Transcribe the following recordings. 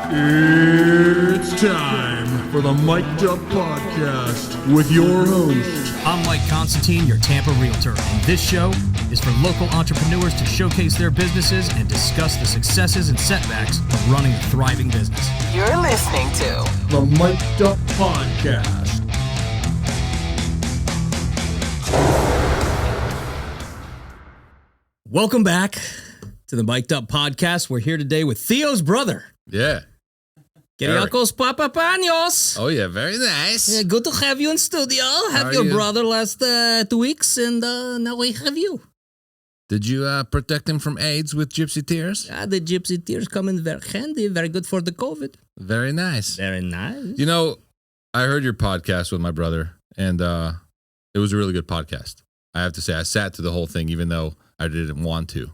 It's time for the Mic'd Up Podcast with your host. I'm Constantine, your Tampa Realtor, and this show is for local entrepreneurs to showcase their businesses and discuss the successes and setbacks of running a thriving business. You're listening to The Mic'd Up Podcast. Welcome back to the Mic'd Up Podcast. We're here today with Theo's brother. Yeah. Kyriakos Papapanos. Oh, yeah. Very nice. Yeah, good to have you in studio. Have are your you? brother last 2 weeks, and now we have you. Did you protect him from AIDS with gypsy tears? The gypsy tears come in very handy. Very good for the COVID. Very nice. Very nice. You know, I heard your podcast with my brother, and it was a really good podcast. I have to say, I sat through the whole thing, even though I didn't want to.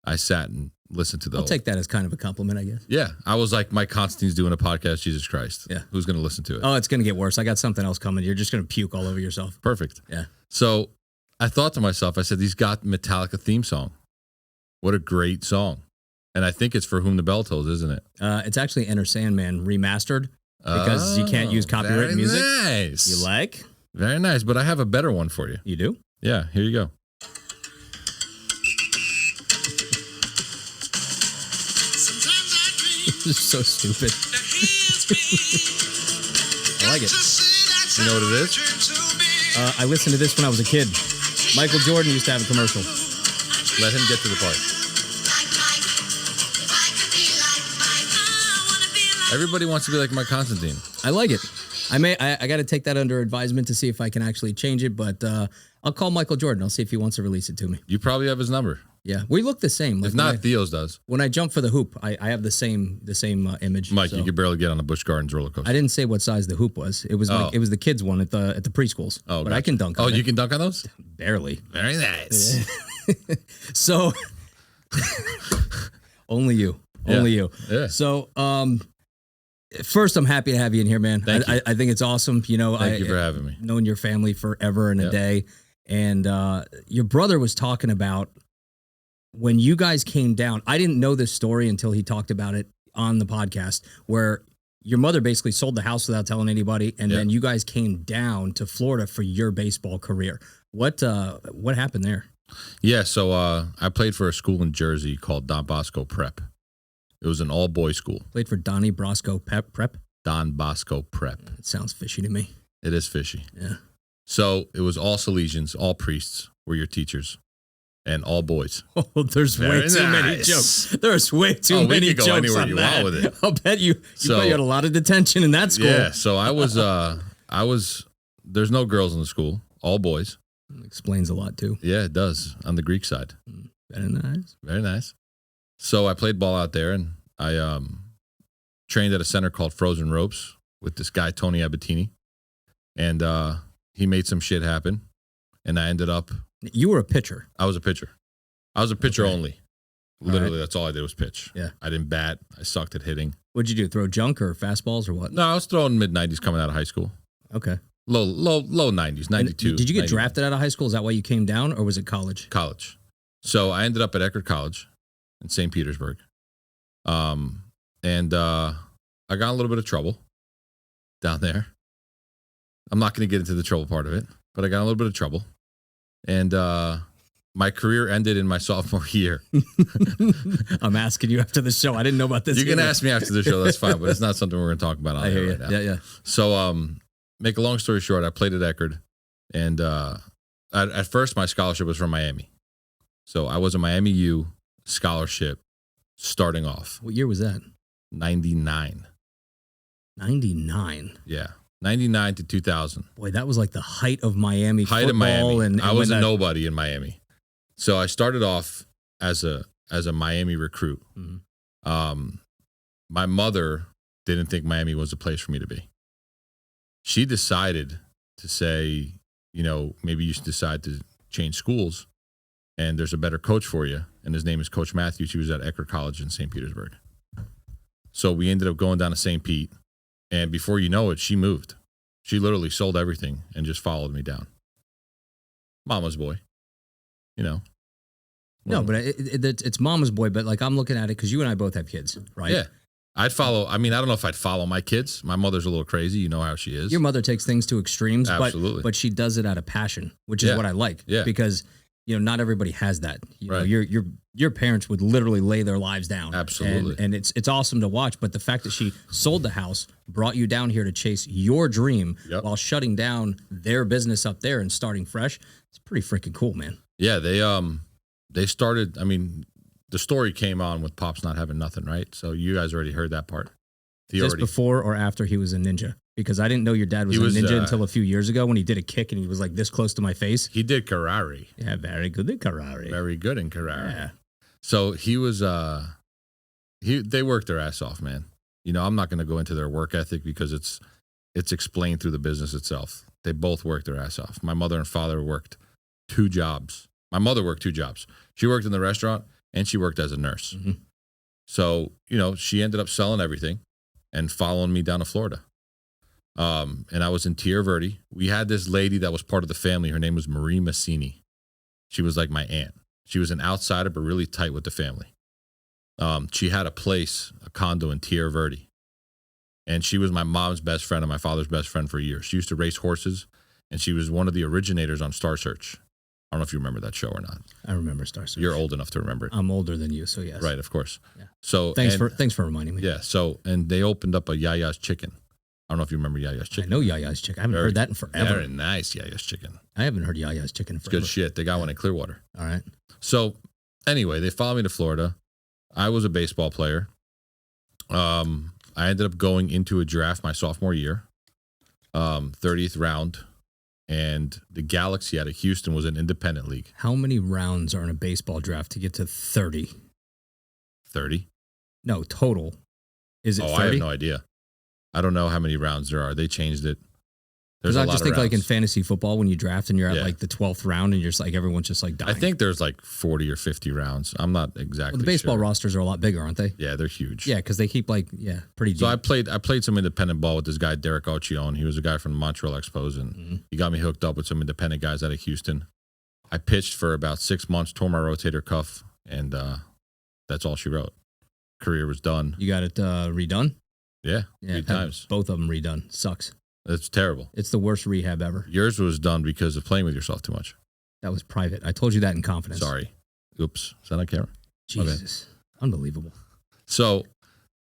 I sat and listened to the I'll whole take that as kind of a compliment, I guess. Yeah. I was like, Mike Constantine's doing a podcast, Jesus Christ. Yeah. Who's going to listen to it? Oh, it's going to get worse. I got something else coming. You're just going to puke all over yourself. Perfect. Yeah. So I thought to myself, I said, he's got Metallica theme song. What a great song. And I think it's For Whom the Bell Tolls, isn't it? It's actually Enter Sandman remastered because you can't use copyright music. Nice. You like? Very nice. But I have a better one for you. You do? Yeah. Here you go. This is so stupid. I like it. You know what it is? I listened to this when I was a kid. Michael Jordan used to have a commercial. Let him get to the part. Everybody wants to be like Mike Constantine. I like it. I got to take that under advisement to see if I can actually change it, but I'll call Michael Jordan. I'll see if he wants to release it to me. You probably have his number. Yeah, we look the same. Like If not, Theo's does. when I jump for the hoop, I have the same image. Mike, so. you could barely get on a Busch Gardens roller coaster. I didn't say what size the hoop was. It was like it was the kids one at the preschools. Oh, but gotcha. I can dunk on it. Oh, you can dunk on those? Barely. Very nice. So only you. Only you. Yeah. So first I'm happy to have you in here, man. Thank you. I think it's awesome. You know, Thank you for having me. Known your family forever and a day. And your brother was talking about when you guys came down. I didn't know this story until he talked about it on the podcast, where your mother basically sold the house without telling anybody, and then you guys came down to Florida for your baseball career. What happened there? Yeah, so I played for a school in Jersey called Don Bosco Prep. It was an all-boys school. Played for Donnie Brasco Prep? Don Bosco Prep. It sounds fishy to me. It is fishy. Yeah. So it was all Salesians, all priests were your teachers, and all boys. Oh, there's way Very too many nice. jokes. There's way too we many could go jokes anywhere on you that. want with it. I'll bet you So- probably had a lot of detention in that school. Yeah, so I was, there's no girls in the school, all boys. Explains a lot too. Yeah, it does, on the Greek side. Very nice. Very nice. So I played ball out there, and I trained at a center called Frozen Ropes with this guy, Tony Abatini. And he made some shit happen, and I ended up, You were a pitcher. I was a pitcher. I was a pitcher Okay. only. Literally, that's all I did was pitch. Yeah. I didn't bat. I sucked at hitting. What'd you do? Throw junk or fastballs or what? No, I was throwing mid-90s coming out of high school. Okay. Low 90s, And 92. did you get 91. drafted out of high school? Is that why you came down, or was it college? College. So I ended up at Eckerd College in St. Petersburg. And I got in a little bit of trouble down there. I'm not going to get into the trouble part of it, but I got in a little bit of trouble. And my career ended in my sophomore year. I'm asking you after the show. I didn't know about this. You can either. ask me after the show, that's fine, but it's not something we're going to talk about on I hear air you. right now. Yeah, yeah. So, make a long story short, I played at Eckerd, and at first my scholarship was from Miami. So I was a Miami U scholarship starting off. What year was that? 99. 99. Yeah. 99 to 2000. Boy, that was like the height of Miami Height football. of Miami. And I was when a that- nobody in Miami. So I started off as a Miami recruit. Mhm. My mother didn't think Miami was a place for me to be. She decided to say, you know, maybe you should decide to change schools, and there's a better coach for you, and his name is Coach Matthews. He was at Eckerd College in St. Petersburg. So we ended up going down to St. Pete, and before you know it, she moved. She literally sold everything and just followed me down. Mama's boy, you know. No, but it's mama's boy. But like I'm looking at it because you and I both have kids, right? Yeah. I'd follow. I mean, I don't know if I'd follow my kids. My mother's a little crazy. You know how she is. Your mother takes things to extremes, Absolutely. but she does it out of passion, which is Yeah. what I like. Yeah. Because not everybody has that. You know, Right. your parents would literally lay their lives down. Absolutely. And it's awesome to watch. But the fact that she sold the house, brought you down here to chase your dream Yep. while shutting down their business up there and starting fresh, it's pretty freaking cool, man. Yeah, they started. I mean, the story came on with Pops not having nothing, right? So you guys already heard that part. Is this before or after he was a ninja? Because I didn't know your dad was He a was, ninja until a few years ago when he did a kick and he was like this close to my face. He did karate. Yeah, very good at karate. Very good in karate. Yeah. So he was. They worked their ass off, man. I'm not going to go into their work ethic because it's explained through the business itself. They both worked their ass off. My mother and father worked 2 jobs. My mother worked 2 jobs. She worked in the restaurant and she worked as a nurse. Mm-hmm. So, she ended up selling everything and following me down to Florida. And I was in Tierra Verde. We had this lady that was part of the family. Her name was Marie Massini. She was like my aunt. She was an outsider, but really tight with the family. She had a condo in Tierra Verde. And she was my mom's best friend and my father's best friend for years. She used to race horses, and she was one of the originators on Star Search. I don't know if you remember that show or not. I remember Star Search. You're old enough to remember it. I'm older than you, so yes. Right, of course. Yeah. So Thanks for reminding me. Yeah, and they opened up a Yaya's Chicken. I don't know if you remember Yaya's I Chicken. know Yaya's Chicken. I haven't heard that in forever. Very nice Yaya's Chicken. I haven't heard Yaya's Chicken in It's forever. good shit. They got one in Clearwater. All right. So anyway, they followed me to Florida. I was a baseball player. I ended up going into a draft my sophomore year, 30th round, and the Galaxy out of Houston was an independent league. How many rounds are in a baseball draft to get to 30? 30? No, total. Is it 30? I have no idea. I don't know how many rounds there are. They changed it. There's Because a I lot just of think like in rounds. fantasy football, when you draft and you're at Yeah. like the 12th round and you're just like, everyone's just like dying. I think there's like 40 or 50 rounds. I'm not exactly the baseball sure. rosters are a lot bigger, aren't they? Yeah, they're huge. Yeah, because they keep pretty deep. So I played some independent ball with this guy, Derek Ochion. He was a guy from the Montreal Expos, and he got me hooked up with some independent guys out of Houston. I pitched for about 6 months, tore my rotator cuff, and that's all she wrote. Career was done. You got it redone? Yeah, Yeah, 3 had times. both of them redone. Sucks. It's terrible. It's the worst rehab ever. Yours was done because of playing with yourself too much. That was private. I told you that in confidence. Sorry. Oops. Is that on camera? Jesus. Unbelievable. So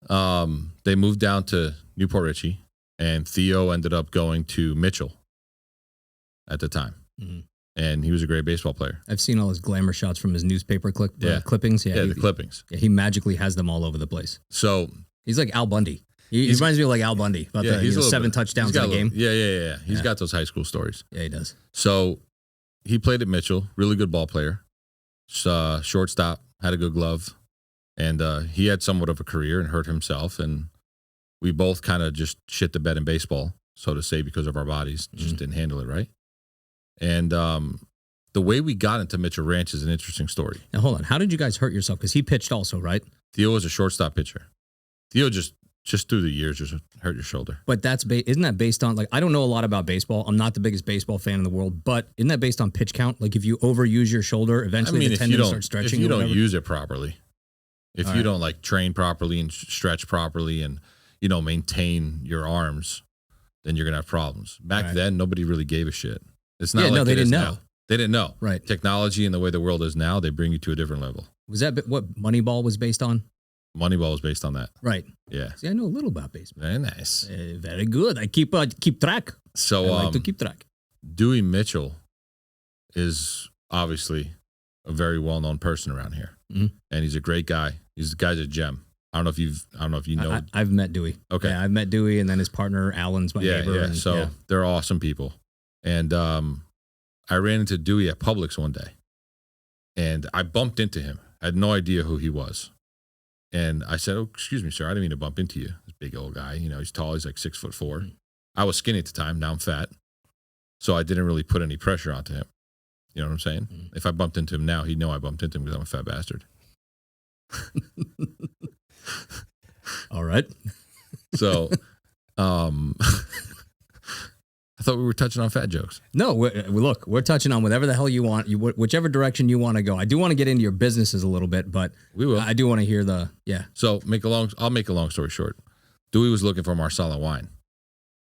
they moved down to Newport Richie, and Theo ended up going to Mitchell at the time. Mhm. And he was a great baseball player. I've seen all his glamour shots from his newspaper Yeah. clippings. Yeah, he, the clippings. he magically has them all over the place. So He's like Al Bundy. He reminds me of like Al Bundy about yeah, the he's a little 7 bit- touchdowns he's in got a a game. little- Yeah. He's Yeah. got those high school stories. Yeah, he does. So he played at Mitchell, really good ball player, shortstop, had a good glove, and he had somewhat of a career and hurt himself. And we both kind of just shit the bed in baseball, so to say, because of our bodies, just didn't handle it right. And the way we got into Mitchell Ranch is an interesting story. Now hold on. How did you guys hurt yourself? Because he pitched also, right? Theo was a shortstop pitcher. Theo just through the years just hurt your shoulder. But isn't that based on like I don't know a lot about baseball. I'm not the biggest baseball fan in the world, but isn't that based on pitch count? Like if you overuse your shoulder, eventually the if you tendons don't, start stretching. if you or don't whatever. use it properly, if All you right. don't like train properly and stretch properly and maintain your arms, then you're gonna have problems. Back Right. then, nobody really gave a shit. It's not Yeah, like no, they it is didn't now. know. They didn't know. Right. Technology and the way the world is now, they bring you to a different level. Was that what Moneyball was based on? Moneyball was based on that. Right. Yeah. See, I know a little about baseball. Very nice. Very good. I keep track. So I like to keep track. Dewey Mitchell is obviously a very well-known person around here, Mhm. and he's a great guy. He's the guy's a gem. I don't know if you know. I've met Dewey. Okay. Yeah, I've met Dewey, and then his partner Alan's my Yeah. neighbor. And, So yeah. they're awesome people, and I ran into Dewey at Publix one day, and I bumped into him. I had no idea who he was, and I said, "Oh, excuse me, sir. I didn't mean to bump into you." This big old guy, he's tall. He's like 6'4". I was skinny at the time. Now I'm fat, so I didn't really put any pressure onto him. You know what I'm saying? Mhm. If I bumped into him now, he'd know I bumped into him because I'm a fat bastard. All right. So, I thought we were touching on fat jokes. No, look, we're touching on whatever the hell you want, whichever direction you want to go. I do want to get into your businesses a little bit, but We will. I do want to hear So I'll make a long story short. Dewey was looking for Marsala wine,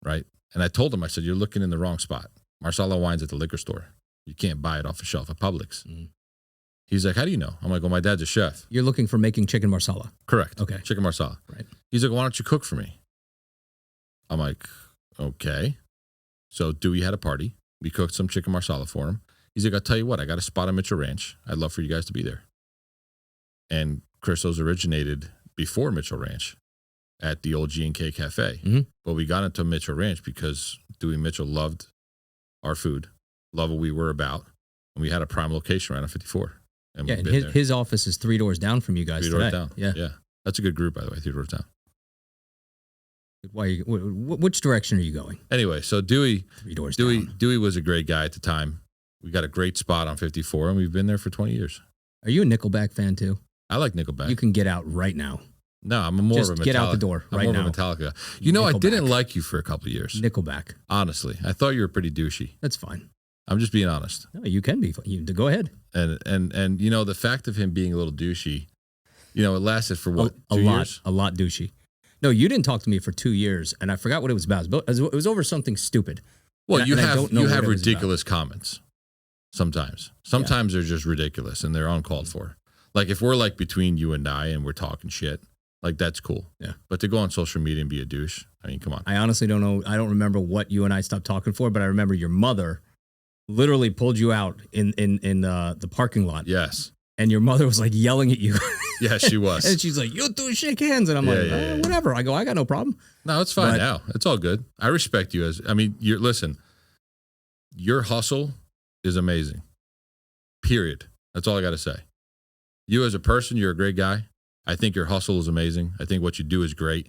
right? And I told him, I said, you're looking in the wrong spot. Marsala wine's at the liquor store. You can't buy it off the shelf at Publix. He's like, how do you know? I'm like, well, my dad's a chef. You're looking for making chicken marsala. Correct. Okay. Chicken marsala. Right. He's like, why don't you cook for me? I'm like, okay. So Dewey had a party. We cooked some chicken marsala for him. He's like, I'll tell you what, I got a spot on Mitchell Ranch. I'd love for you guys to be there. And Christos originated before Mitchell Ranch at the old G&K Cafe. Mm-hmm. But we got into Mitchell Ranch because Dewey Mitchell loved our food, loved what we were about. And we had a prime location right on 54. And Yeah, we've and been there. his office is 3 doors down from you guys 3 today. doors down. Yeah. Yeah. That's a good group, by the way, 3 doors down. Which direction are you going? Anyway, so Dewey 3 doors down. Dewey was a great guy at the time. We got a great spot on 54, and we've been there for 20 years. Are you a Nickelback fan too? I like Nickelback. You can get out right now. No, I'm more Just of a Metallica. get out the door right I'm now. more of a Metallica. You know, I Nickelback. didn't like you for a couple of years. Nickelback. Honestly, I thought you were pretty douchey. That's fine. I'm just being honest. No, you can be. Go ahead. And you know, the fact of him being a little douchey, you know, it lasted for what, a 2 lot, years? a lot douchey. No, you didn't talk to me for 2 years, and I forgot what it was about. It was over something stupid. Well, And you I have don't know what it was ridiculous comments. Sometimes they're just ridiculous and they're uncalled for. Like if we're like between you and I and we're talking shit, like that's cool. Yeah. But to go on social media and be a douche, I mean, come on. I honestly don't know. I don't remember what you and I stopped talking for, but I remember your mother literally pulled you out in the parking lot. Yes. And your mother was like yelling at you. Yeah, she was. And she's like, "You two shake hands." And I'm like, Yeah. whatever. I got no problem. No, it's fine But- now. It's all good. I respect you listen, your hustle is amazing. Period. That's all I got to say. You as a person, you're a great guy. I think your hustle is amazing. I think what you do is great.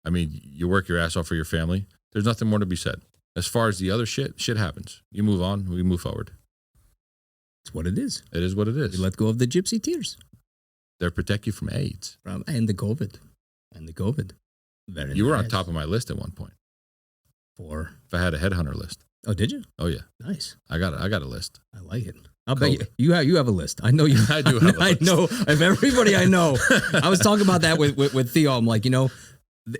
I mean, you work your ass off for your family. There's nothing more to be said. As far as the other shit happens. You move on, we move forward. It's what it is. It is what it is. We let go of the gypsy tears. They protect you from AIDS. And the COVID. Very You were on nice. top of my list at one point. For If I had a headhunter list. oh, did you? Oh yeah, Nice. I got a list. I like it. I'll bet you have a list. I know you. I do have a list. I know of everybody I know. I was talking about that with Theo. I'm like,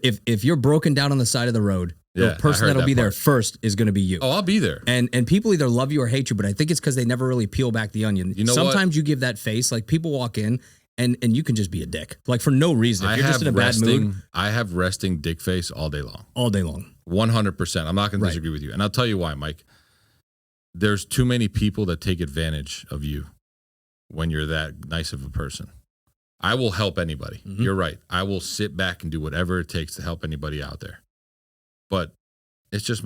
if you're broken down on the side of the road, Yeah, the person I heard that'll that be there part. first is going to be you. Oh, I'll be there. And people either love you or hate you, but I think it's because they never really peel back the onion. You know what? Sometimes you give that face, like people walk in and you can just be a dick, like for no reason. If you're just in a bad mood, I have resting dick face all day long. all day long. 100%. I'm not going to Right. disagree with you. And I'll tell you why, Mike. There's too many people that take advantage of you when you're that nice of a person. I will help anybody. Mhm. You're right. I will sit back and do whatever it takes to help anybody out there. But it's just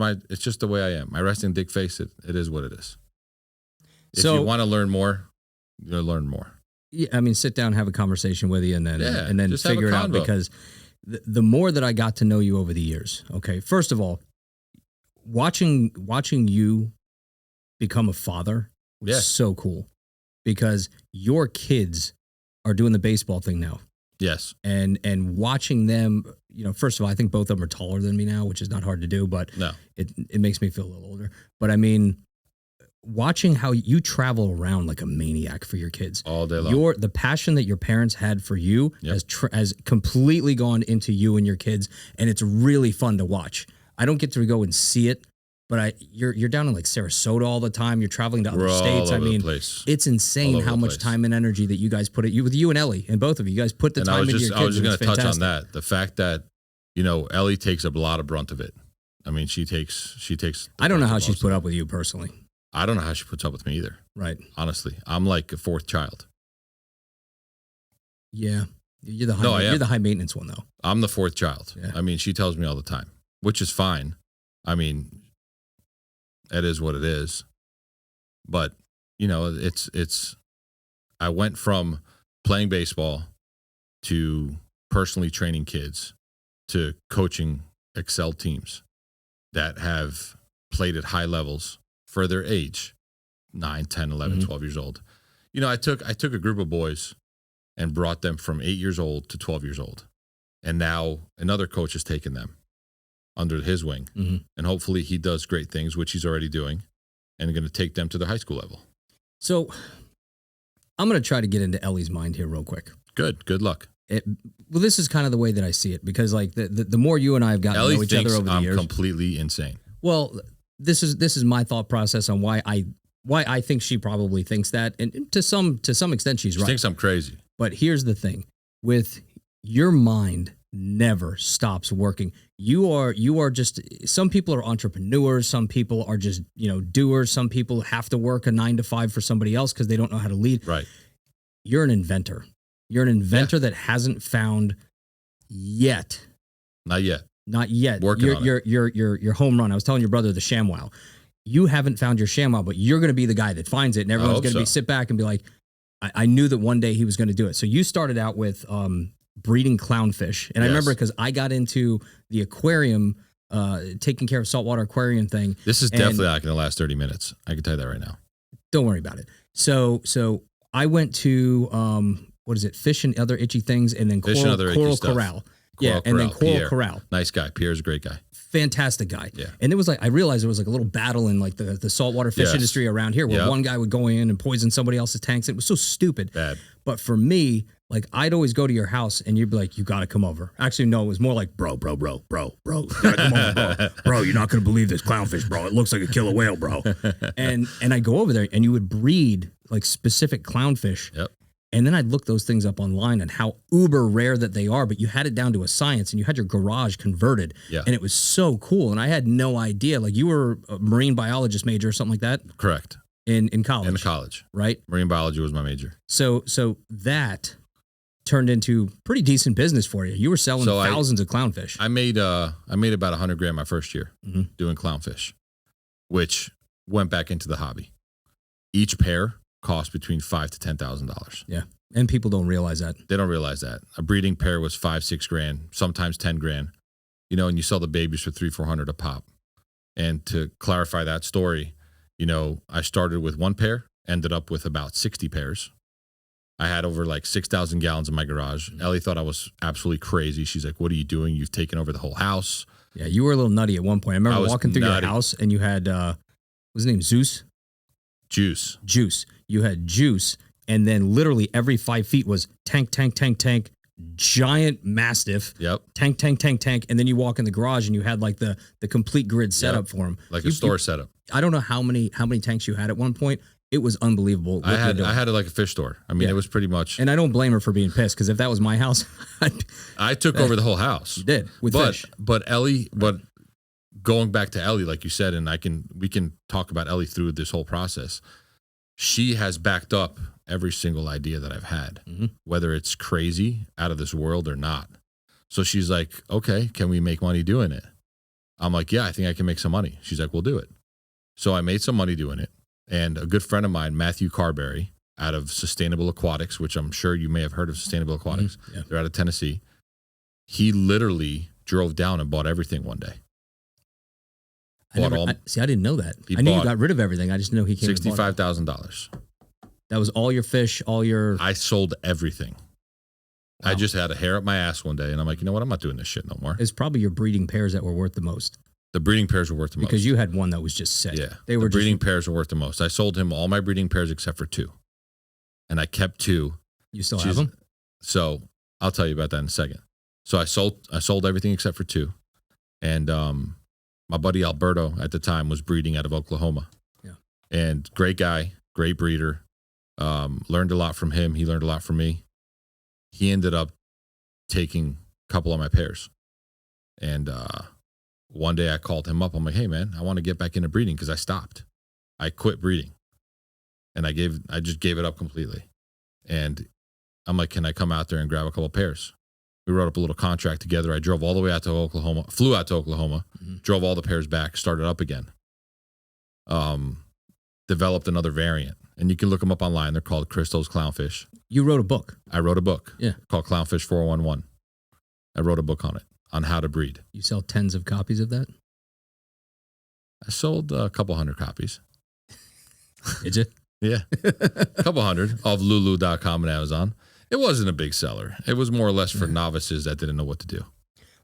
the way I am. My resting dick face, it is what it is. If So- you want to learn more, you'll learn more. Yeah, I mean, sit down, have a conversation with you, and then just have a figure it out. convo. Because the more that I got to know you over the years, okay. First of all, watching you become a father was Yeah. so cool because your kids are doing the baseball thing now, Yes. and watching them. First of all, I think both of them are taller than me now, which is not hard to do, but No. it makes me feel a little older. But I mean, watching how you travel around like a maniac for your kids. All day long. The passion that your parents had for you Yep. has completely gone into you and your kids, and it's really fun to watch. I don't get to go and see it, but you're down in like Sarasota all the time. You're traveling to We're other all states. I over the mean, place. it's All insane over how the much place. time and energy that you guys put it. With you and Ellie, and both of you guys put the And time into your kids. I was just and going to it's touch on fantastic. that. The fact that, Ellie takes up a lot of brunt of it. I mean, she takes. I don't know how she's most put of it. up with you personally. I don't know how she puts up with me either. Right. Honestly, I'm like a fourth child. Yeah. You're the high, No, I am. you're the high maintenance one though. I'm the fourth child. Yeah. I mean, she tells me all the time, which is fine. I mean, it is what it is. But, it's I went from playing baseball to personally training kids to coaching Excel teams that have played at high levels for their age, 9, 10, 11, Mhm. 12 years old. I took a group of boys and brought them from 8 years old to 12 years old. And now another coach has taken them under his wing. Mm-hmm. And hopefully he does great things, which he's already doing, and going to take them to the high school level. So I'm going to try to get into Ellie's mind here real quick. Good luck. Well, this is kind of the way that I see it, because like the more you and I have gotten Ellie to know each other over the I'm years, completely insane. Well, this is my thought process on why I think she probably thinks that, and to some extent she's She right. thinks I'm crazy. But here's the thing: with your mind never stops working. You are just, some people are entrepreneurs, some people are just doers, some people have to work a 9 to 5 for somebody else because they don't know how to lead. Right. You're an inventor. You're an inventor that hasn't found yet. Not yet. Not yet. Working on it. Your home run. I was telling your brother the ShamWow. You haven't found your ShamWow, but you're going to be the guy that finds it, and everyone's going to be sit back and be like, I knew that one day he was going to do it. So you started out with breeding clownfish, and I remember because I got into the aquarium, taking care of saltwater aquarium thing. This is definitely not going to last 30 minutes. I can tell you that right now. Don't worry about it. So I went to what is it? Fish and Other Itchy Things, and then Coral Corral. Yeah, and then Coral Corral. Nice guy. Pierre's a great guy. Fantastic guy. Yeah. And it was like, I realized there was like a little battle in like the saltwater fish industry around here, where one guy would go in and poison somebody else's tanks. It was so stupid. Bad. But for me, like, I'd always go to your house and you'd be like, you got to come over. Actually, no, it was more like, bro. You gotta come over, bro. Bro, you're not going to believe this clownfish, bro. It looks like a killer whale, bro. And I go over there and you would breed like specific clownfish. Yep. And then I'd look those things up online and how uber rare that they are, but you had it down to a science and you had your garage converted. Yeah. And it was so cool. And I had no idea. Like, you were a marine biologist major or something like that? Correct. In college. In college. Right? Marine biology was my major. So that turned into pretty decent business for you. You were selling thousands of clownfish. I made about 100 grand my first year doing clownfish, which went back into the hobby. Each pair cost between $5,000 to $10,000. Yeah. And people don't realize that. They don't realize that. A breeding pair was 5-6 grand, sometimes 10 grand, and you sell the babies for 300-400 a pop. And to clarify that story, I started with one pair, ended up with about 60 pairs. I had over like 6,000 gallons in my garage. Ellie thought I was absolutely crazy. She's like, what are you doing? You've taken over the whole house. Yeah. You were a little nutty at one point. I remember walking through your house and you had, what's his name? Zeus? Juice. You had Juice, and then literally every 5 feet was tank, giant mastiff. Yep. Tank, and then you walk in the garage and you had like the complete grid setup for him, like a store setup. I don't know how many tanks you had at one point. It was unbelievable. I had it like a fish store. I mean, it was pretty much. And I don't blame her for being pissed, because if that was my house, I took over the whole house. You did with fish. But going back to Ellie, like you said, and we can talk about Ellie through this whole process. She has backed up every single idea that I've had, whether it's crazy, out of this world or not. So she's like, okay, can we make money doing it? I'm like, yeah, I think I can make some money. She's like, we'll do it. So I made some money doing it. And a good friend of mine, Matthew Carberry, out of Sustainable Aquatics, which I'm sure you may have heard of Sustainable Aquatics. Yeah. They're out of Tennessee. He literally drove down and bought everything one day. I didn't know that. I knew you got rid of everything. I just know he came. $65,000. That was all your fish, all your. I sold everything. Wow. I just had a hair up my ass one day, and I'm like, you know what? I'm not doing this shit no more. It's probably your breeding pairs that were worth the most. The breeding pairs were worth the most. Because you had one that was just sick. Yeah. The breeding pairs were worth the most. I sold him all my breeding pairs except for 2. And I kept 2. You still have them? So I'll tell you about that in a second. So I sold everything except for 2. And my buddy Alberto at the time was breeding out of Oklahoma. Yeah. And great guy, great breeder. Learned a lot from him. He learned a lot from me. He ended up taking a couple of my pairs. And one day I called him up. I'm like, hey, man, I want to get back into breeding because I stopped. I quit breeding. And I just gave it up completely. And I'm like, can I come out there and grab a couple of pairs? We wrote up a little contract together. I drove all the way out to Oklahoma, flew out to Oklahoma, drove all the pairs back, started up again. Developed another variant. And you can look them up online. They're called Christos clownfish. You wrote a book. I wrote a book. Yeah. Called Clownfish 411. I wrote a book on it, on how to breed. You sell tens of copies of that? I sold a couple hundred copies. Did you? Yeah. A couple hundred off Lulu.com and Amazon. It wasn't a big seller. It was more or less for novices that didn't know what to do.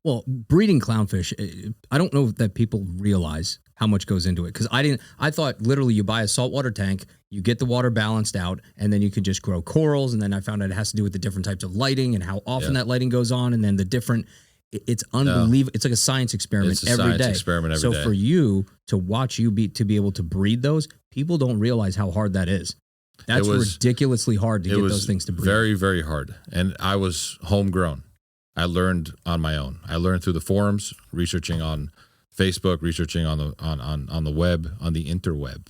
Well, breeding clownfish, I don't know that people realize how much goes into it. Because I thought literally you buy a saltwater tank, you get the water balanced out, and then you can just grow corals. And then I found out it has to do with the different types of lighting and how often that lighting goes on. And then the different, it's unbelievable. It's like a science experiment It's a every science day. experiment every so day. for you to watch you to be able to breed those, people don't realize how hard that is. That's ridiculously hard to get those things to breed. Very, very hard. And I was homegrown. I learned on my own. I learned through the forums, researching on Facebook, researching on the web, on the interweb.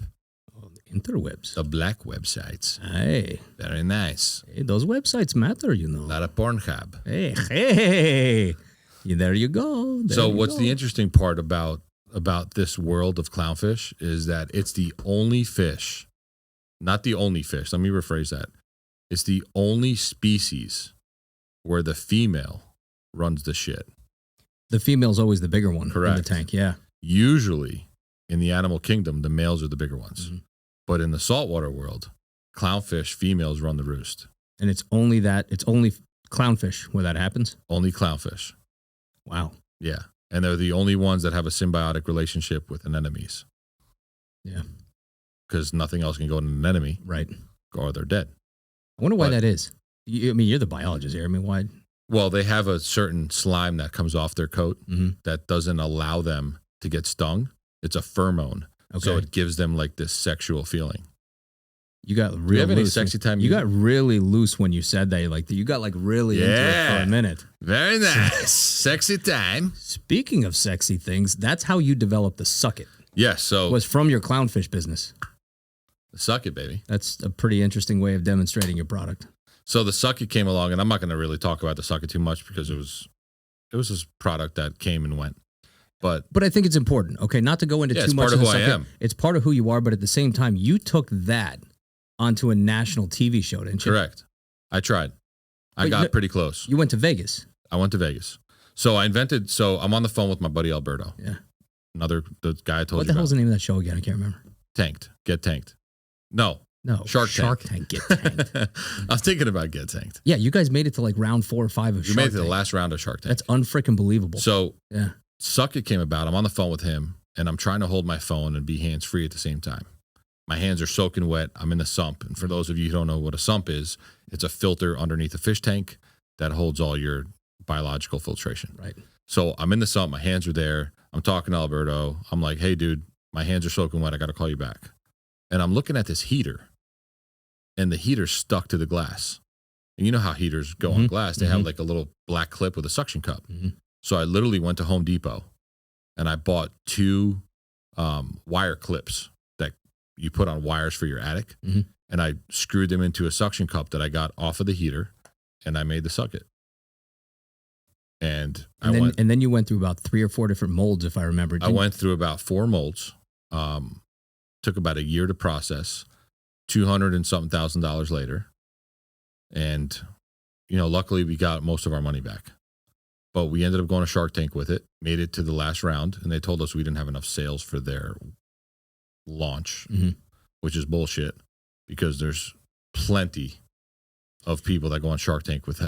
Oh, the interwebs. The black websites. Hey. Very nice. Hey, those websites matter, you know. A lot of Pornhub. Hey. There you go. What's the interesting part about this world of clownfish is that it's the only fish, not the only fish. Let me rephrase that. It's the only species where the female runs the shit. The female's always the bigger one Correct. in the tank, yeah. Usually in the animal kingdom, the males are the bigger ones. Mm-hmm. But in the saltwater world, clownfish females run the roost. And it's only clownfish where that happens? Only clownfish. Wow. Yeah. And they're the only ones that have a symbiotic relationship with anemones. Yeah. Because nothing else can go to an anemone. Right. Or they're dead. I wonder why that is. You're the biologist here. Why? Well, they have a certain slime that comes off their coat Mm-hmm. that doesn't allow them to get stung. It's a pheromone. Okay. So it gives them like this sexual feeling. You got Do you real have any loose. sexy time You music? got really loose when you said that. You got really into it for a minute. Very nice. Sexy time. Speaking of sexy things, that's how you developed the Suck It. Yes. So Was from your clownfish business. Suck It, baby. That's a pretty interesting way of demonstrating your product. So the Suck It came along, and I'm not going to really talk about the Suck It too much because it was this product that came and went. But I think it's important, okay, not to go into too it's much part of the who I Suck It. am. It's part of who you are, but at the same time, you took that onto a national TV show, didn't you? Correct. I tried. I Wait, got no- pretty close. You went to Vegas. I went to Vegas. So I'm on the phone with my buddy Alberto. Yeah. The guy I told What you the hell's about. the name of that show again? I can't remember. Get tanked. No. No. Shark Tank. Get tanked. I was thinking about Get Tanked. Yeah, you guys made it to like round 4 or 5 of We Shark made it to the Tank. last round of Shark Tank. That's unfreaking believable. So yeah. Suck It came about. I'm on the phone with him, and I'm trying to hold my phone and be hands-free at the same time. My hands are soaking wet. I'm in the sump. And for those of you who don't know what a sump is, it's a filter underneath a fish tank that holds all your biological filtration. Right. So I'm in the sump. My hands are there. I'm talking to Alberto. I'm like, hey, dude, my hands are soaking wet. I got to call you back. And I'm looking at this heater, and the heater's stuck to the glass. And you know how heaters go on glass. They have like a little black clip with a suction cup. Mm-hmm. So I literally went to Home Depot, and I bought 2 wire clips that you put on wires for your attic. Mm-hmm. And I screwed them into a suction cup that I got off of the heater, and I made the Suck It. And then you went through about 3 or 4 different molds, if I remember. I went through about 4 molds. Took about a year to process. $200 and something thousand later, and luckily we got most of our money back. But we ended up going to Shark Tank with it. Made it to the last round, and they told us we didn't have enough sales for their launch, which is bullshit because there's plenty of people that go on Shark Tank with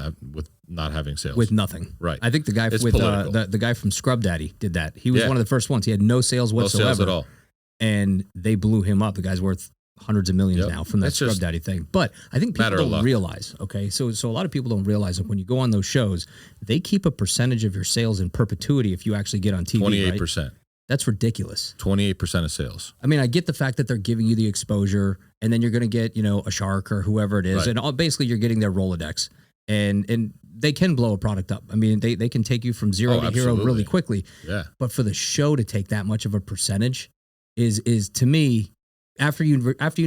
not having sales. With nothing. Right. I think the guy It's with political. the guy from Scrub Daddy did that. He was one of the first ones. He had no sales whatsoever. No sales at all. And they blew him up. The guy's worth hundreds of millions now from that It's Scrub just Daddy thing. But I think people matter of don't luck. realize, okay? So a lot of people don't realize that when you go on those shows, they keep a percentage of your sales in perpetuity if you actually get on TV, 28%. right? That's ridiculous. 28% of sales. I mean, I get the fact that they're giving you the exposure, and then you're going to get, a shark or whoever it is, Right. and basically you're getting their Rolodex, and they can blow a product up. I mean, they can take you from zero to hero absolutely. really quickly. Yeah. But for the show to take that much of a percentage is to me, after you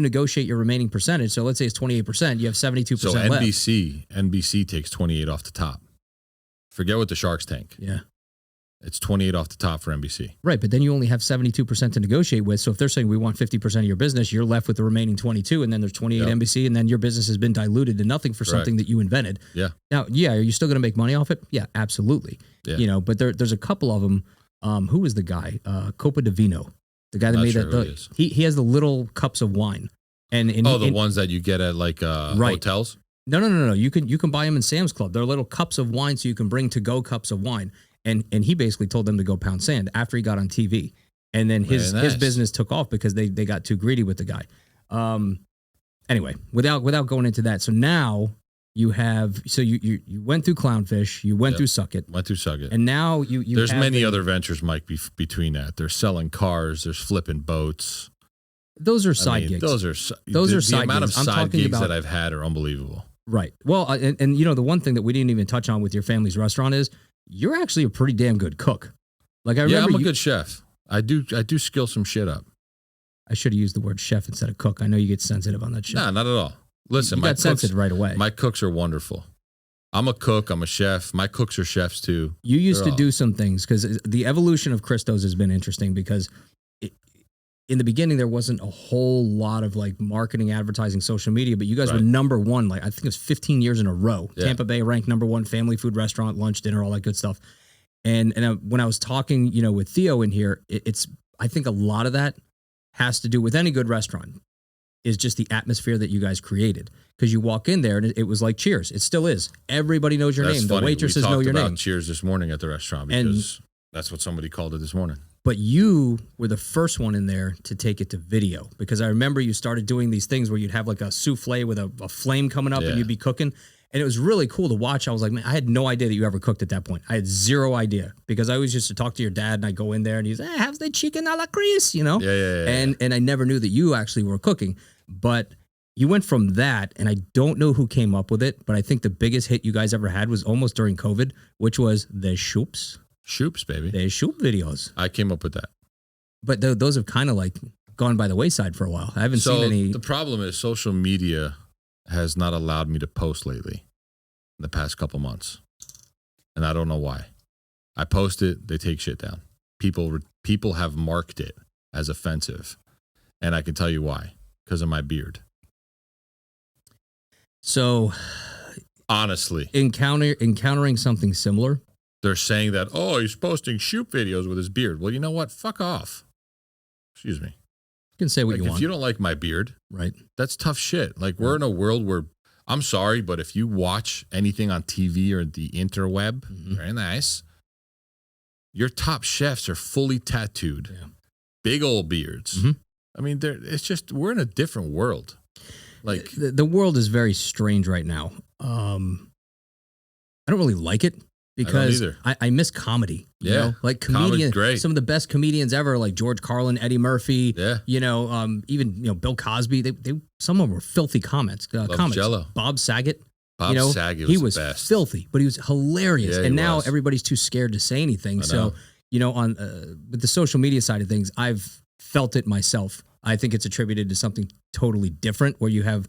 negotiate your remaining percentage. So let's say it's 28%, you have 72% So left. NBC takes 28 off the top. Forget what the Sharks tank. Yeah. It's 28 off the top for NBC. Right, but then you only have 72% to negotiate with. So if they're saying we want 50% of your business, you're left with the remaining 22, and then there's 28 Yep. NBC, and then your business has been diluted to nothing for something that you invented. Yeah. Now, are you still going to make money off it? Yeah, absolutely. Yeah. But there's a couple of them. Who was the guy? Copa di Vino, the guy that Not made sure that. who he is. He has the little cups of wine, and The ones that you get at like Right. hotels. No. You can buy them in Sam's Club. They're little cups of wine, so you can bring to go cups of wine. and he basically told them to go pound sand after he got on TV. And then his business took off because they got too greedy with the guy. Anyway, without going into that, so now you have you went through Clownfish, you went through Suck It, and now you there's many other ventures, Mike, between that. They're selling cars, there's flipping boats. Those are side gigs. Those are side the amount gigs. of side gigs that I've had are unbelievable. Right. Well, and you know, the one thing that we didn't even touch on with your family's restaurant is you're actually a pretty damn good cook. Like I remember, I'm a good chef. I do skill some shit up. I should have used the word chef instead of cook. I know you get sensitive on that shit. Nah, not at all. Listen, you got sensitive right away. My cooks are wonderful. I'm a cook. I'm a chef. My cooks are chefs too. You used to do some things because the evolution of Christos has been interesting because in the beginning there wasn't a whole lot of like marketing, advertising, social media, but you guys were number one. Like I think it was 15 years in a row. Yeah. Tampa Bay ranked number one family food restaurant, lunch, dinner, all that good stuff. And when I was talking, you know, with Theo in here, I think a lot of that has to do with any good restaurant is just the atmosphere that you guys created. Because you walk in there and it was like Cheers. It still is. Everybody knows your name. Funny. The waitresses know your name. We talked about Cheers this morning at the restaurant because that's what somebody called it this morning. But you were the first one in there to take it to video. Because I remember you started doing these things where you'd have like a souffle with a flame coming up and you'd be cooking. And it was really cool to watch. I was like, man, I had no idea that you ever cooked at that point. I had zero idea because I always used to talk to your dad and I go in there and he's, how's the chicken a la Cris, you know? Yeah. And I never knew that you actually were cooking. But you went from that, and I don't know who came up with it, but I think the biggest hit you guys ever had was almost during COVID, which was the Shoops. Shoops, baby. The Shoop videos. I came up with that. But those have kind of like gone by the wayside for a while. I haven't seen any. The problem is social media has not allowed me to post lately in the past couple months. And I don't know why. I post it, they take shit down. People have marked it as offensive. And I can tell you why. Because of my beard. So, honestly, encountering something similar. They're saying that, oh, he's posting shoot videos with his beard. Well, you know what? Fuck off. Excuse me. You can say what you want. If you don't like my beard, right? That's tough shit. Like we're in a world where, I'm sorry, but if you watch anything on TV or the interweb, very nice. Your top chefs are fully tattooed, big old beards. I mean, it's just we're in a different world. Like the world is very strange right now. I don't really like it because I miss comedy. You know? Like comedians, some of the best comedians ever, like George Carlin, Eddie Murphy. You know, even Bill Cosby. They some of them were filthy comics. Jello. Bob Saget. Bob Saget was the best. Filthy, but he was hilarious. Yeah, and now everybody's too scared to say anything. So you know, on with the social media side of things, I've felt it myself. I think it's attributed to something totally different where you have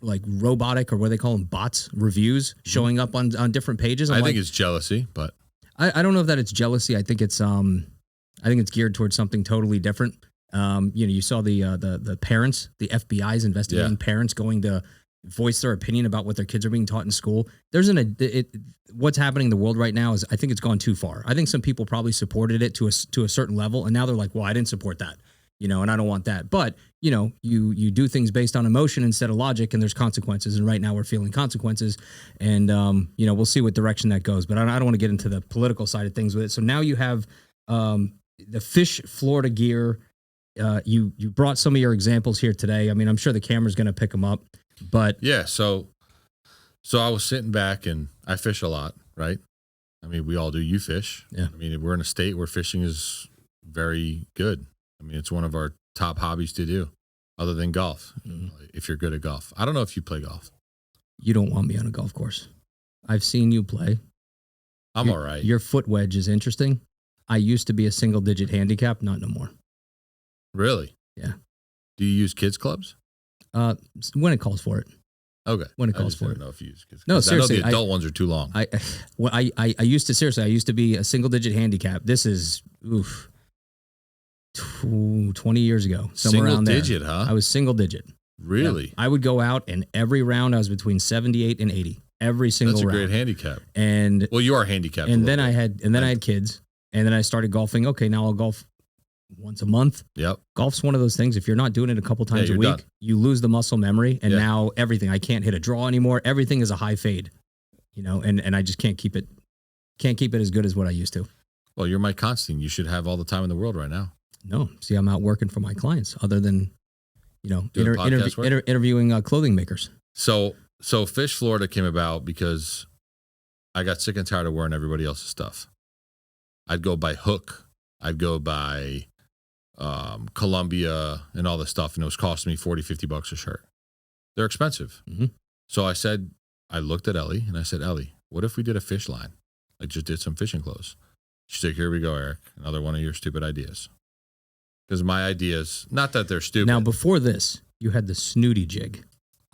like robotic or what they call them bots reviews showing up on different pages. I think it's jealousy, but I don't know if that it's jealousy. I think it's geared towards something totally different. You know, you saw the parents, the FBI's investigating parents going to voice their opinion about what their kids are being taught in school. There's what's happening in the world right now is I think it's gone too far. I think some people probably supported it to a certain level, and now they're like, well, I didn't support that. You know, and I don't want that. But, you know, you do things based on emotion instead of logic, and there's consequences. And right now we're feeling consequences. And, you know, we'll see what direction that goes. But I don't want to get into the political side of things with it. So now you have the Fish Florida gear. You brought some of your examples here today. I mean, I'm sure the camera's going to pick them up. But yeah, so I was sitting back and I fish a lot, right? I mean, we all do. You fish. Yeah. I mean, we're in a state where fishing is very good. I mean, it's one of our top hobbies to do other than golf, if you're good at golf. I don't know if you play golf. You don't want me on a golf course. I've seen you play. I'm all right. Your foot wedge is interesting. I used to be a single-digit handicap, not no more. Really? Yeah. Do you use kids clubs? When it calls for it. Okay. When it calls for it. I don't know if you use kids clubs. No, seriously. I know the adult ones are too long. I used to be a single-digit handicap. This is, 20 years ago, somewhere around there. Single digit, huh? I was single digit. Really? Yeah. I would go out, and every round I was between 78 and 80. Every single round. That's a great handicap. And well, you are handicapped. And then I had kids, and then I started golfing. Okay, now I'll golf once a month. Yep. Golf's one of those things. If you're not doing it a couple times a week, done. You lose the muscle memory, and now everything. I can't hit a draw anymore. Everything is a high fade, you know, and I just can't keep it Can't keep it as good as what I used to. Well, you're Mike Constantine. You should have all the time in the world right now. No. See, I'm out working for my clients other than, Doing podcast work? interviewing clothing makers. So Fish Florida came about because I got sick and tired of wearing everybody else's stuff. I'd go by Hook. I'd go by Columbia and all this stuff, and it was costing me $40-$50 a shirt. They're expensive. Mm-hmm. So I looked at Ellie, and I said, Ellie, what if we did a fish line? Like, just did some fishing clothes. She's like, here we go, Eric. Another one of your stupid ideas. Because my ideas, not that they're stupid. Now, before this, you had the snooty jig.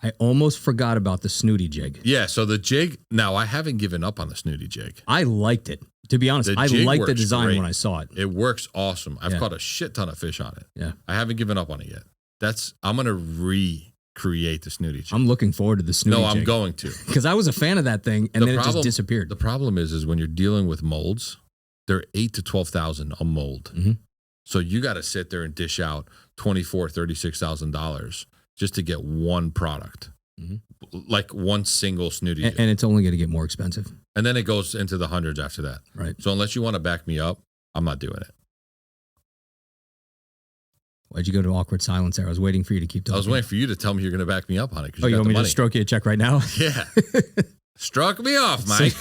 I almost forgot about the snooty jig. Yeah, so the jig, now I haven't given up on the snooty jig. I liked it. To be honest, I liked the design great. when I saw it. It works awesome. I've caught a shit ton of fish on it. Yeah. I haven't given up on it yet. I'm going to recreate the snooty jig. I'm looking forward to the snooty jig. No, I'm going to. Because I was a fan of that thing, and then it just disappeared. The problem is when you're dealing with molds, they're $8,000 to $12,000 a mold. Mm-hmm. So you got to sit there and dish out $24,000, $36,000 just to get one product. Mm-hmm. Like one single snooty jig. And it's only going to get more expensive. And then it goes into the hundreds after that. Right. So unless you want to back me up, I'm not doing it. Why'd you go to awkward silence there? I was waiting for you to keep talking. I was waiting for you to tell me you're going to back me up on it. Oh, you want me to stroke you a check right now? Yeah. Stroke me off, Mike.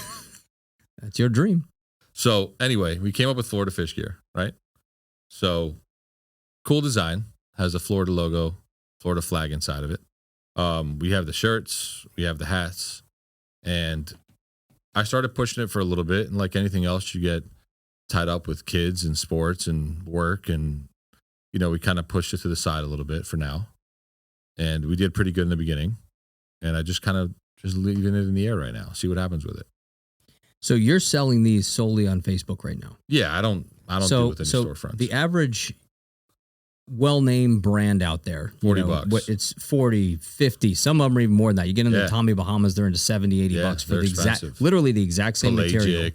That's your dream. So anyway, we came up with Florida Fish Gear, right? So cool design. Has a Florida logo, Florida flag inside of it. We have the shirts, we have the hats, and I started pushing it for a little bit. And like anything else, you get tied up with kids and sports and work. And, we kind of pushed it to the side a little bit for now. And we did pretty good in the beginning. And I just kind of leaving it in the air right now. See what happens with it. So you're selling these solely on Facebook right now? Yeah, I don't do it with any storefronts. The average well-named brand out there, $40. It's 40, 50. Some of them are even more than that. You get into the Tommy Bahamas, they're into 70, 80 bucks for literally the exact same material.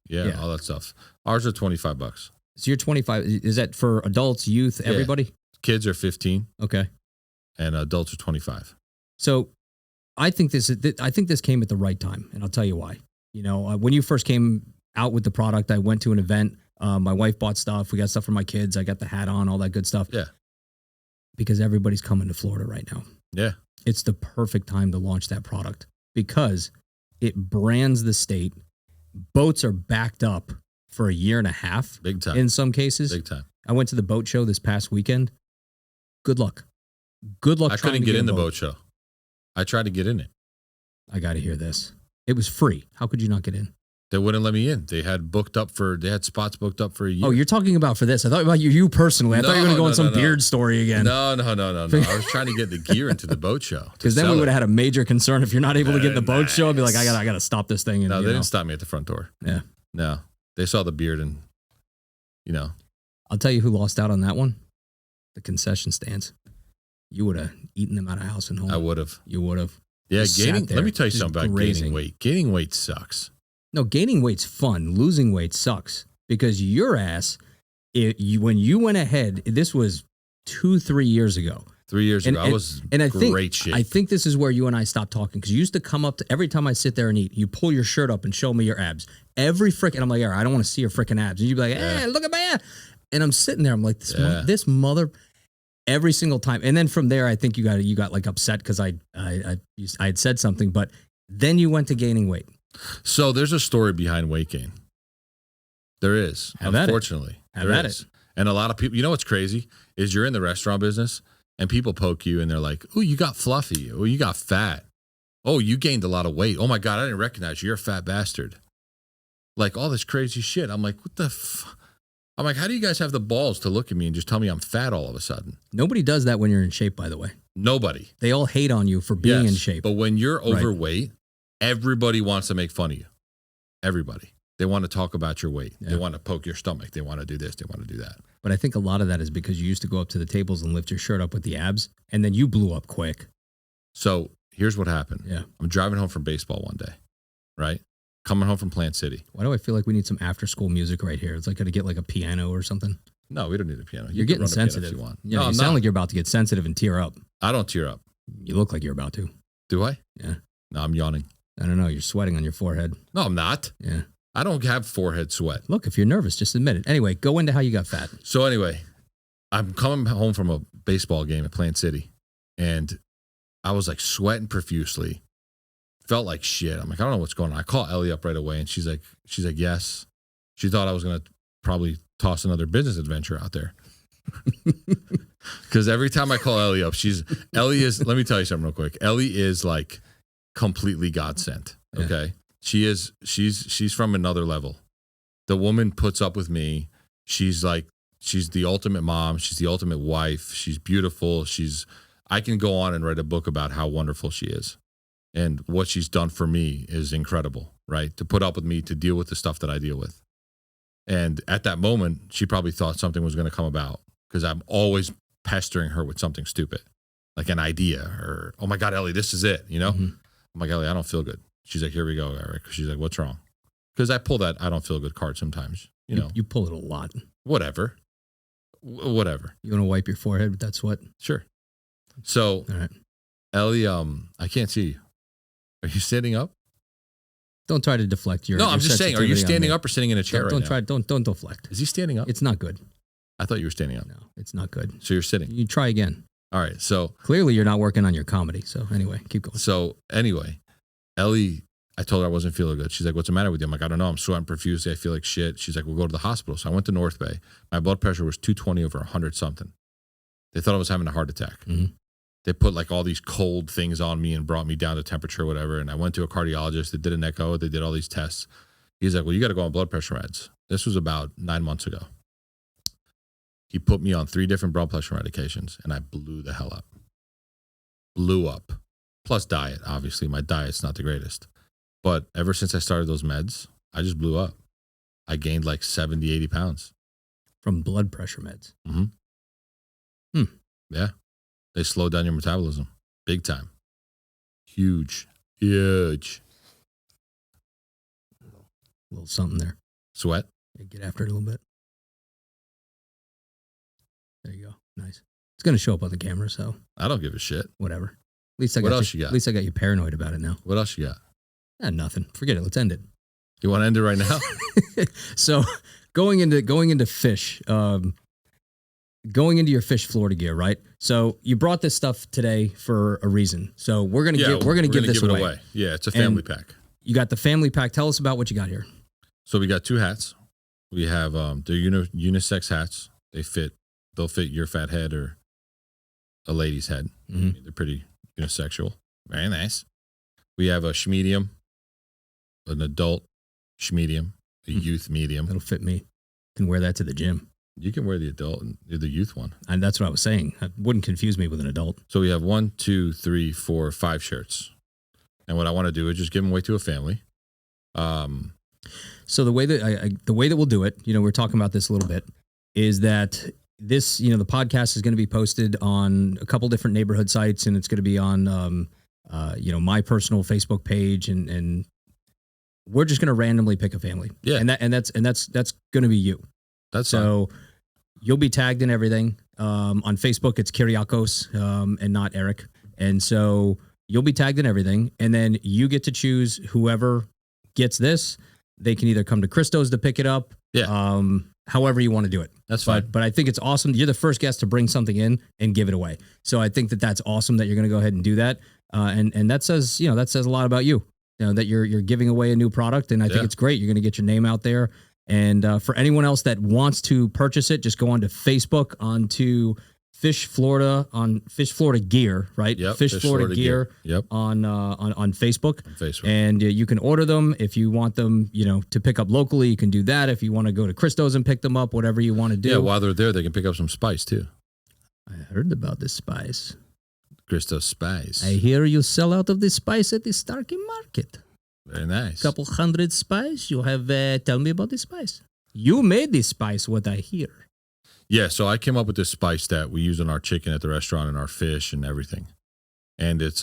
Yeah, all that stuff. Ours are $25. So you're 25. Is that for adults, youth, everybody? Kids are 15. Okay. And adults are 25. So I think this came at the right time, and I'll tell you why. When you first came out with the product, I went to an event. My wife bought stuff. We got stuff for my kids. I got the hat on, all that good stuff. Yeah. Because everybody's coming to Florida right now. Yeah. It's the perfect time to launch that product because it brands the state. Boats are backed up for a year and a half. Big time. In some cases. Big time. I went to the boat show this past weekend. Good luck. Good luck. I couldn't get in the boat show. I tried to get in it. I got to hear this. It was free. How could you not get in? They wouldn't let me in. They had spots booked up for a year. Oh, you're talking about for this. I thought about you personally. I thought you were going to go on some beard story again. No. I was trying to get the gear into the boat show. Because then we would have had a major concern if you're not able to get in the boat show. I'd be like, I got to stop this thing. And, no, they didn't stop me at the front door. Yeah. No. They saw the beard and, I'll tell you who lost out on that one. The concession stands. You would have eaten them out of house and home. I would have. You would have. Yeah, let me tell you something about gaining weight. Gaining weight sucks. No, gaining weight's fun. Losing weight sucks because your ass, when you went ahead, this was 2-3 years ago. 3 years ago, I was in great shape. I think this is where you and I stopped talking because you used to come up to every time I sit there and eat, you pull your shirt up and show me your abs. Every freaking, I'm like, I don't want to see your freaking abs. And you'd be like, look at my abs. And I'm sitting there, I'm like, this mother, every single time. And then from there, I think you got like upset because I had said something, but then you went to gaining weight. So there's a story behind weight gain. There is, unfortunately. There is. And a lot of people, what's crazy is you're in the restaurant business and people poke you and they're like, oh, you got fluffy. Oh, you got fat. Oh, you gained a lot of weight. Oh my God, I didn't recognize you. You're a fat bastard. Like all this crazy shit. I'm like, what the I'm like, how do you guys have the balls to look at me and just tell me I'm fat all of a sudden? Nobody does that when you're in shape, by the way. Nobody. They all hate on you for being in shape. But when you're overweight, everybody wants to make fun of you. Everybody. They want to talk about your weight. Yeah. They want to poke your stomach. They want to do this. They want to do that. But I think a lot of that is because you used to go up to the tables and lift your shirt up with the abs, and then you blew up quick. So here's what happened. Yeah. I'm driving home from baseball one day, right? Coming home from Plant City. Why do I feel like we need some after-school music right here? It's like, got to get like a piano or something. No, we don't need a piano. You're getting sensitive. If you want. Yeah, you sound like you're about to get sensitive and tear up. I don't tear up. You look like you're about to. Do I? Yeah. No, I'm yawning. I don't know. You're sweating on your forehead. No, I'm not. Yeah. I don't have forehead sweat. Look, if you're nervous, just admit it. Anyway, go into how you got fat. So anyway, I'm coming home from a baseball game at Plant City, and I was like sweating profusely. Felt like shit. I'm like, I don't know what's going on. I call Ellie up right away, and she's like, yes. She thought I was gonna probably toss another business adventure out there. Because every time I call Ellie up, Ellie is. Let me tell you something real quick. Ellie is like completely God sent. Okay, yeah. She's from another level. The woman puts up with me. She's the ultimate mom. She's the ultimate wife. She's beautiful. I can go on and write a book about how wonderful she is. And what she's done for me is incredible, right? To put up with me, to deal with the stuff that I deal with. And at that moment, she probably thought something was going to come about because I'm always pestering her with something stupid, like an idea or, oh my God, Ellie, this is it, you know? Mm-hmm. I'm like, Ellie, I don't feel good. She's like, here we go, Eric. She's like, what's wrong? Because I pull that I don't feel good card sometimes, you know? You pull it a lot. Whatever. You want to wipe your forehead with that sweat? Sure. So, all right. Ellie, I can't see you. Are you standing up? Don't try to deflect your. No, I'm just saying. Are you standing up or sitting in a chair don't right try. now? Don't deflect. Is he standing up? It's not good. I thought you were standing up. No, it's not good. So you're sitting. You try again. All right. So clearly you're not working on your comedy. So anyway, keep going. So anyway, Ellie, I told her I wasn't feeling good. She's like, "What's the matter with you?" I'm like, "I don't know. I'm sweating profusely. I feel like shit." She's like, "We'll go to the hospital." So I went to North Bay. My blood pressure was 220 over 100 something. They thought I was having a heart attack. Mm-hmm. They put like all these cold things on me and brought me down to temperature, whatever. And I went to a cardiologist. They did an echo. They did all these tests. He's like, well, you got to go on blood pressure meds. This was about 9 months ago. He put me on 3 different blood pressure medications, and I blew the hell up. Blew up. Plus diet, obviously. My diet's not the greatest. But ever since I started those meds, I just blew up. I gained like 70, 80 pounds. From blood pressure meds? Mm-hmm. Yeah. They slow down your metabolism. Big time. Huge. Huge. A little something there. Sweat? Get after it a little bit. There you go. Nice. It's going to show up on the camera, so. I don't give a shit. Whatever. At least I what got else you got? At least I got you paranoid about it now. What else you got? Nothing. Forget it. Let's end it. You want to end it right now? So going into fish, going into your fish Florida gear, right? So you brought this stuff today for a reason. So we're gonna give this away. Yeah, it's a family pack. You got the family pack. Tell us about what you got here. So we got 2 hats. We have they're unisex hats. They'll fit your fat head or a lady's head. Mm-hmm. They're pretty unisexual. Very nice. We have a schmedium, an adult schmedium, a youth medium. That'll fit me. Can wear that to the gym. You can wear the adult and the youth one. And that's what I was saying. It wouldn't confuse me with an adult. So we have 1, 2, 3, 4, 5 shirts. And what I want to do is just give them away to a family. So the way that we'll do it, we're talking about this a little bit, is that this, the podcast is going to be posted on a couple different neighborhood sites, and it's going to be on, my personal Facebook page, and we're just going to randomly pick a family. Yeah. And that's going to be you. That's so fine. You'll be tagged in everything. On Facebook, it's Kyriakos, and not Eric. And so you'll be tagged in everything, and then you get to choose whoever gets this. They can either come to Christos to pick it up. Yeah. However you want to do it. That's fine. But I think it's awesome. You're the first guest to bring something in and give it away. So I think that's awesome that you're going to go ahead and do that. And that says, that says a lot about you. That you're giving away a new product, and I think it's great. You're going to get your name out there. And for anyone else that wants to purchase it, just go onto Facebook, onto Fish Florida Gear, right? Yep. Fish Florida Gear. Yep. On Facebook. On Facebook. And you can order them if you want them, to pick up locally. You can do that. If you want to go to Christos and pick them up, whatever you want to do. Yeah. While they're there, they can pick up some spice too. I heard about this spice. Christos spice. I hear you sell out of this spice at the Starkey Market. Very nice. Couple hundred spice. You have tell me about this spice. You made this spice, what I hear. Yeah, so I came up with this spice that we use on our chicken at the restaurant and our fish and everything. And it's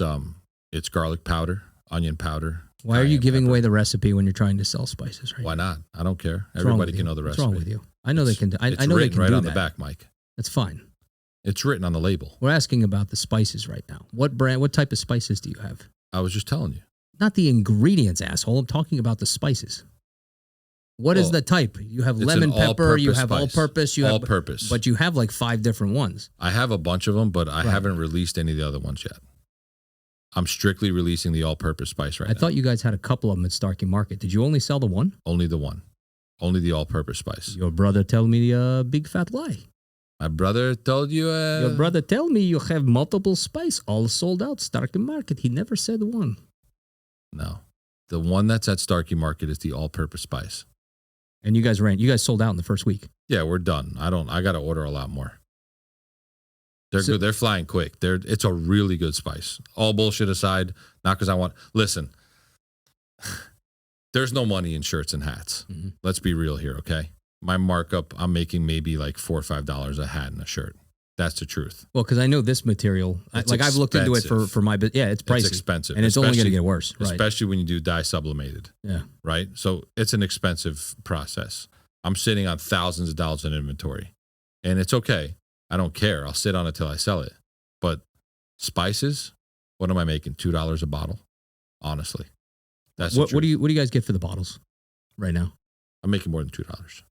garlic powder, onion powder. Why are you giving away the recipe when you're trying to sell spices? Right? Why not? I don't care. Everybody can know the recipe. What's wrong with you? I know they can. I know they can right do on that. the back, Mike. That's fine. It's written on the label. We're asking about the spices right now. What brand? What type of spices do you have? I was just telling you. Not the ingredients, asshole. I'm talking about the spices. What is Well, the type? You have it's lemon an pepper, you all-purpose have spice. all-purpose, you have All-purpose. but you have like 5 different ones. I have a bunch of them, but I Right. haven't released any of the other ones yet. I'm strictly releasing the all-purpose spice right I now. thought you guys had a couple of them at Starkey Market. Did you only sell the one? Only the one. Only the all-purpose spice. Your brother tell me a big fat lie. My brother told you. Your brother tell me you have multiple spice, all sold out, Starkey Market. He never said one. No. The one that's at Starkey Market is the all-purpose spice. And you guys sold out in the first week. Yeah, we're done. I got to order a lot more. They're So- good. They're flying quick. It's a really good spice. All bullshit aside, not because I want. Listen, there's no money in shirts and hats. Mhm. Let's be real here, okay? My markup, I'm making maybe like $4 or $5 a hat and a shirt. That's the truth. Well, because I know this material, It's I've looked into it expensive. for my, yeah, it's pricey. It's expensive. And it's only going to especially- get worse. Right. Especially when you do dye sublimated, Yeah. right? So it's an expensive process. I'm sitting on thousands of dollars in inventory, and it's okay. I don't care. I'll sit on it till I sell it. But spices, what am I making? $2 a bottle? Honestly, that's What the do truth. you guys get for the bottles right now? I'm making more than $2.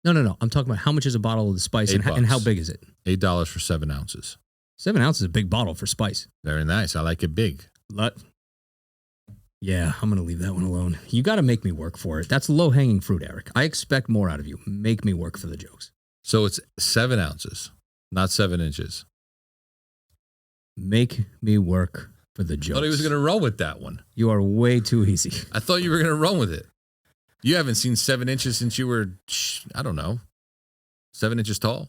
No. I'm talking about how much is a bottle of the spice and $8. how big is it? $8 for 7 ounces. 7 ounces is a big bottle for spice. Very nice. I like it big. Yeah, I'm going to leave that one alone. You got to make me work for it. That's low hanging fruit, Eric. I expect more out of you. Make me work for the jokes. So it's 7 ounces, not 7 inches. Make me work for the I jokes. thought he was going to run with that one. You are way too easy. I thought you were going to run with it. You haven't seen 7 inches since you were, I don't know, 7 inches tall.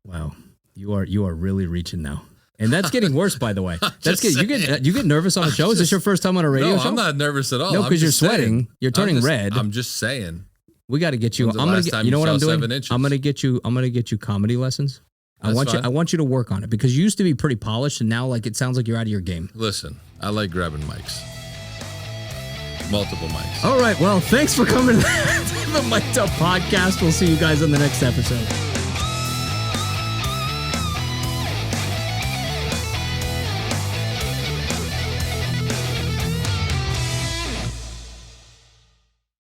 Wow, you are really reaching now, and that's getting worse. By the way, that's just good. You get nervous on the show. Is this your first time on a radio No, show? I'm not nervous at all. No, I'm because you're just saying. sweating. You're turning red. I'm just saying. We got to get you. When's the I'm gonna last get. time You know you what I'm saw doing? 7 inches? I'm gonna get you. I'm gonna get you comedy lessons. That's fine. I want you to work on it because you used to be pretty polished, and now like it sounds like you're out of your game. Listen, I like grabbing mics. Multiple mics. All right. Well, thanks for coming to the Mic'd Up podcast. We'll see you guys on the next episode.